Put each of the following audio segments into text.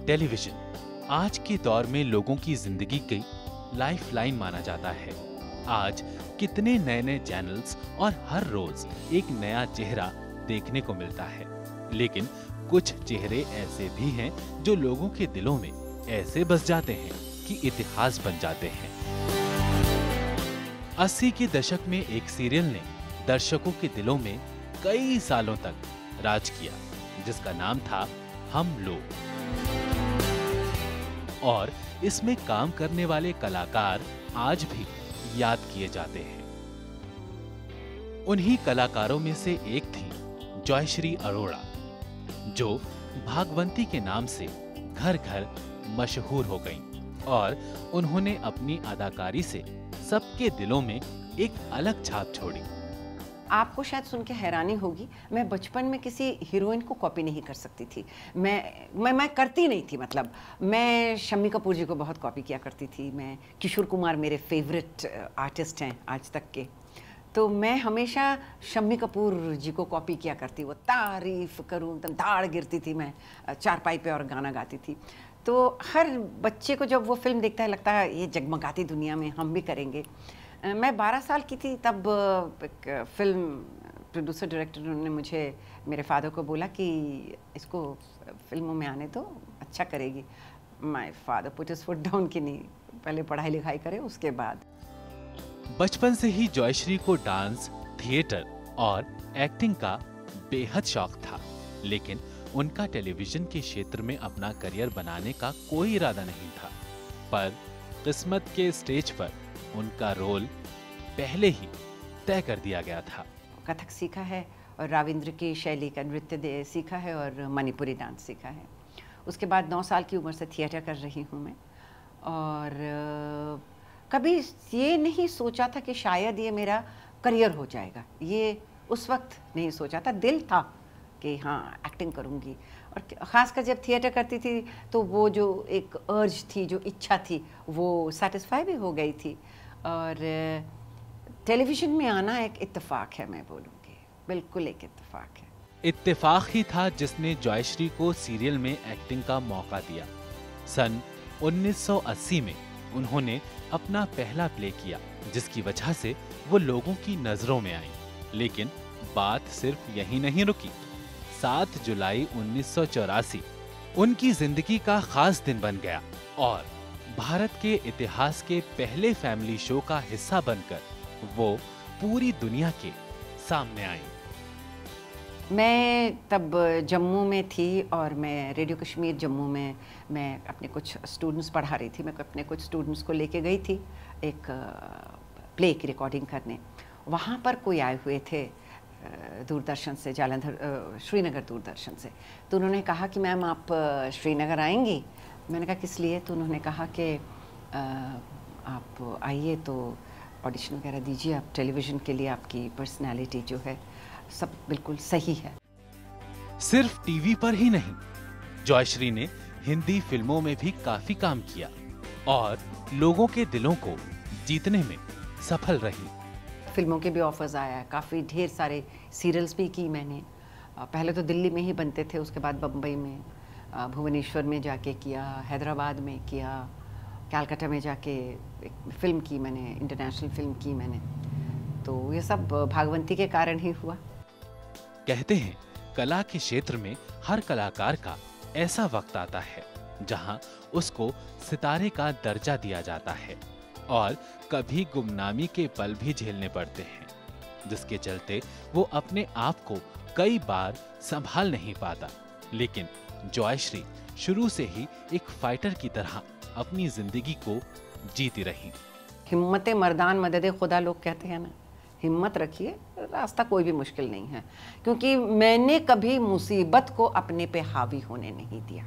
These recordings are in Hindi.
टेलीविजन आज के दौर में लोगों की जिंदगी की लाइफलाइन माना जाता है। आज कितने नए नए चैनल्स और हर रोज एक नया चेहरा देखने को मिलता है, लेकिन कुछ चेहरे ऐसे भी हैं जो लोगों के दिलों में ऐसे बस जाते हैं कि इतिहास बन जाते हैं। 80 के दशक में एक सीरियल ने दर्शकों के दिलों में कई सालों तक राज किया, जिसका नाम था हम लोग। और इसमें काम करने वाले कलाकार आज भी याद किए जाते हैं। उन्हीं कलाकारों में से एक थी जॉयश्री अरोड़ा, जो भागवंती के नाम से घर घर मशहूर हो गईं और उन्होंने अपनी अदाकारी से सबके दिलों में एक अलग छाप छोड़ी। आपको शायद सुन के हैरानी होगी, मैं बचपन में किसी हीरोइन को कॉपी नहीं कर सकती थी। मैं करती नहीं थी, मतलब मैं शम्मी कपूर जी को बहुत कॉपी किया करती थी। मैं किशोर कुमार मेरे फेवरेट आर्टिस्ट हैं आज तक के, तो मैं हमेशा शम्मी कपूर जी को कॉपी किया करती। वो तारीफ करूं एकदम धाड़ गिरती थी, मैं चारपाई पे और गाना गाती थी। तो हर बच्चे को जब वो फिल्म देखता है लगता है ये जगमगाती दुनिया में हम भी करेंगे। मैं 12 साल की थी तब एक फिल्म प्रोड्यूसर डायरेक्टर ने मुझे, मेरे फादर को बोला कि इसको फिल्मों में आने दो, अच्छा करेगी। My father put his foot down कि नहीं, पहले पढ़ाई लिखाई करे उसके बाद। बचपन से ही जॉयश्री को डांस, थिएटर और एक्टिंग का बेहद शौक था, लेकिन उनका टेलीविजन के क्षेत्र में अपना करियर बनाने का कोई इरादा नहीं था। पर किस्मत के स्टेज पर उनका रोल पहले ही तय कर दिया गया था। कथक सीखा है और राविंद्र की शैली का नृत्य सीखा है और मणिपुरी डांस सीखा है। उसके बाद 9 साल की उम्र से थिएटर कर रही हूँ मैं। और कभी ये नहीं सोचा था कि शायद ये मेरा करियर हो जाएगा, ये उस वक्त नहीं सोचा था। दिल था कि हाँ एक्टिंग करूँगी, और ख़ासकर जब थिएटर करती थी तो वो जो एक अर्ज थी, जो इच्छा थी, वो सेटिस्फाई भी हो गई थी। और टेलीविज़न में आना एक इत्तेफाक है, मैं बोलूँगी बिल्कुल एक इत्तेफाक है। इत्तेफाक ही था जिसने जॉयश्री को सीरियल में एक्टिंग का मौका दिया। सन 1980 में उन्होंने अपना पहला प्ले किया, जिसकी वजह से वो लोगों की नजरों में आई। लेकिन बात सिर्फ यहीं नहीं रुकी। 7 जुलाई 1984 उनकी जिंदगी का खास दिन बन गया और भारत के इतिहास के पहले फैमिली शो का हिस्सा बनकर वो पूरी दुनिया के सामने आई। मैं तब जम्मू में थी और मैं रेडियो कश्मीर जम्मू में मैं अपने कुछ स्टूडेंट्स पढ़ा रही थी। मैं अपने कुछ स्टूडेंट्स को लेके गई थी एक प्ले की रिकॉर्डिंग करने। वहाँ पर कोई आए हुए थे दूरदर्शन से, जालंधर श्रीनगर दूरदर्शन से। तो उन्होंने कहा कि मैम आप श्रीनगर आएंगी। मैंने कहा किस लिए? तो उन्होंने कहा कि आप आइए तो ऑडिशन वगैरह दीजिए, आप टेलीविज़न के लिए आपकी पर्सनालिटी जो है सब बिल्कुल सही है। सिर्फ टीवी पर ही नहीं, जॉयश्री ने हिंदी फिल्मों में भी काफी काम किया और लोगों के दिलों को जीतने में सफल रही। फिल्मों के भी ऑफर्स आया, काफ़ी ढेर सारे सीरियल्स भी की मैंने। पहले तो दिल्ली में ही बनते थे, उसके बाद बम्बई में, भुवनेश्वर में जाके किया, हैदराबाद में किया, कलकत्ता में जाके एक फिल्म की मैंने, इंटरनेशनल फिल्म की मैंने। तो ये सब भागवंती के कारण ही हुआ। कहते हैं कला के क्षेत्र में हर कलाकार का ऐसा वक्त आता है जहां उसको सितारे का दर्जा दिया जाता है और कभी गुमनामी के पल भी झेलने पड़ते हैं, जिसके चलते वो अपने आप को कई बार संभाल नहीं पाता। लेकिन जॉयश्री शुरू से ही एक फाइटर की तरह अपनी जिंदगी को जीती रही। हिम्मत मर्दान मदद खुदा लोग कहते हैं ना, हिम्मत रखिए, रास्ता कोई भी मुश्किल नहीं है। क्योंकि मैंने कभी मुसीबत को अपने पे हावी होने नहीं दिया।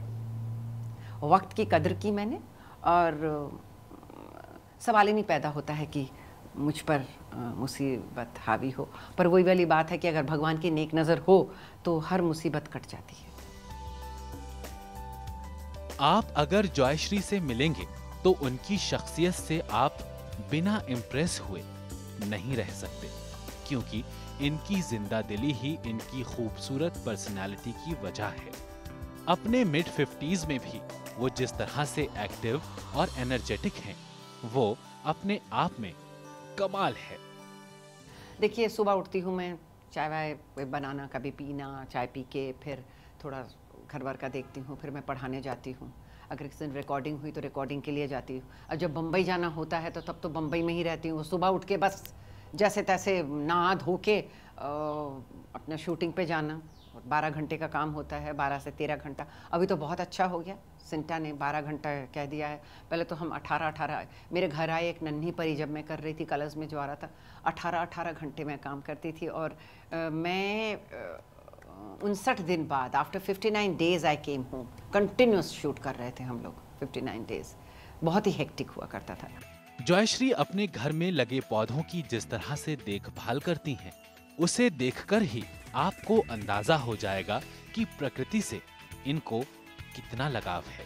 वक्त की कदर की मैंने, और सवाल ही नहीं पैदा होता है कि मुझ पर मुसीबत हावी हो। पर वही वाली बात है कि अगर भगवान की नेक नज़र हो तो हर मुसीबत कट जाती है। आप अगर जॉयश्री से मिलेंगे तो उनकी शख्सियत से आप बिना इम्प्रेस हुए नहीं रह सकते, क्योंकि इनकी जिंदा दिली ही इनकी खूबसूरत पर्सनालिटी की वजह है। अपने मिड 50s में भी वो जिस तरह से एक्टिव और एनर्जेटिक हैं, वो अपने आप में कमाल है। देखिए, सुबह उठती हूँ मैं, चाय वाय बनाना, कभी पीना, चाय पी के फिर थोड़ा घर वर का देखती हूँ, फिर मैं पढ़ाने जाती हूँ। अगर किसी दिन रिकॉर्डिंग हुई तो रिकॉर्डिंग के लिए जाती हूँ, और जब बम्बई जाना होता है तो तब तो बम्बई में ही रहती हूँ। सुबह उठ के बस जैसे तैसे नहा धो के अपना शूटिंग पे जाना। 12 घंटे का काम होता है, 12 से 13 घंटा। अभी तो बहुत अच्छा हो गया, सिंटा ने 12 घंटा कह दिया है। पहले तो हम 18 मेरे घर आए एक नन्ही परी, जब मैं कर रही थी कलर्स में जो आ रहा था, 18 घंटे मैं काम करती थी। और मैं 59 दिन बाद, after 59 days I came home. Continuous shoot कर रहे थे हम लोग 59 डेज। बहुत ही हेक्टिक हुआ करता था। जॉयश्री अपने घर में लगे पौधों की जिस तरह से देखभाल करती हैं, उसे देखकर ही आपको अंदाजा हो जाएगा कि प्रकृति से इनको कितना लगाव है।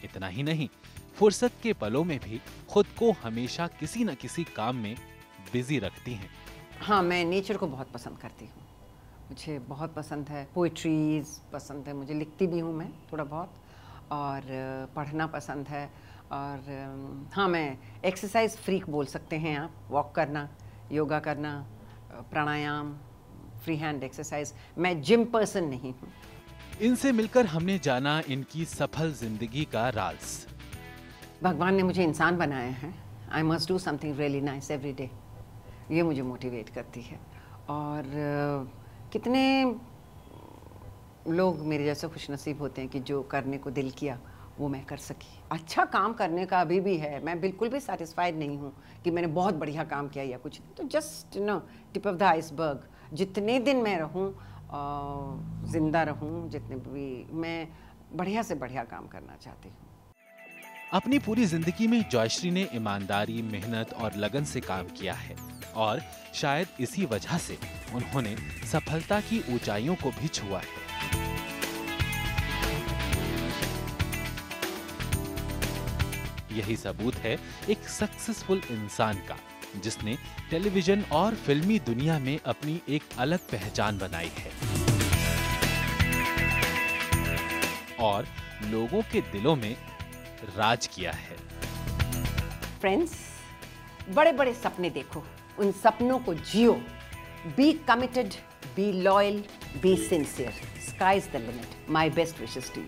इतना ही नहीं, फुर्सत के पलों में भी खुद को हमेशा किसी न किसी काम में बिजी रखती हैं। हाँ, मैं नेचर को बहुत पसंद करती हूँ। मुझे बहुत पसंद है, पोइट्रीज पसंद है, मुझे लिखती भी हूँ मैं थोड़ा बहुत, और पढ़ना पसंद है। और हाँ, मैं एक्सरसाइज फ्रीक बोल सकते हैं आप। वॉक करना, योगा करना, प्राणायाम, फ्री हैंड एक्सरसाइज। मैं जिम पर्सन नहीं हूँ। इनसे मिलकर हमने जाना इनकी सफल जिंदगी का राज। भगवान ने मुझे इंसान बनाया है। I must do something really nice every day. ये मुझे मोटिवेट करती है। और कितने लोग मेरे जैसे खुशनसीब होते हैं कि जो करने को दिल किया वो मैं कर सकी। अच्छा काम करने का अभी भी है। मैं बिल्कुल भी सेटिस्फाइड नहीं हूँ कि मैंने बहुत बढ़िया काम किया या कुछ, तो just tip of the iceberg. जितने दिन मैं रहूँ, जिंदा रहूँ, जितने भी, मैं बढ़िया से बढ़िया काम करना चाहती हूँ। अपनी पूरी जिंदगी में जॉयश्री ने ईमानदारी, मेहनत और लगन से काम किया है, और शायद इसी वजह से उन्होंने सफलता की ऊंचाइयों को भी छुआ है। यही सबूत है एक सक्सेसफुल इंसान का, जिसने टेलीविजन और फिल्मी दुनिया में अपनी एक अलग पहचान बनाई है और लोगों के दिलों में राज किया है। फ्रेंड्स, बड़े बड़े सपने देखो, उन सपनों को जियो। Be committed, be loyal, be sincere. Sky is the limit. My best wishes to you.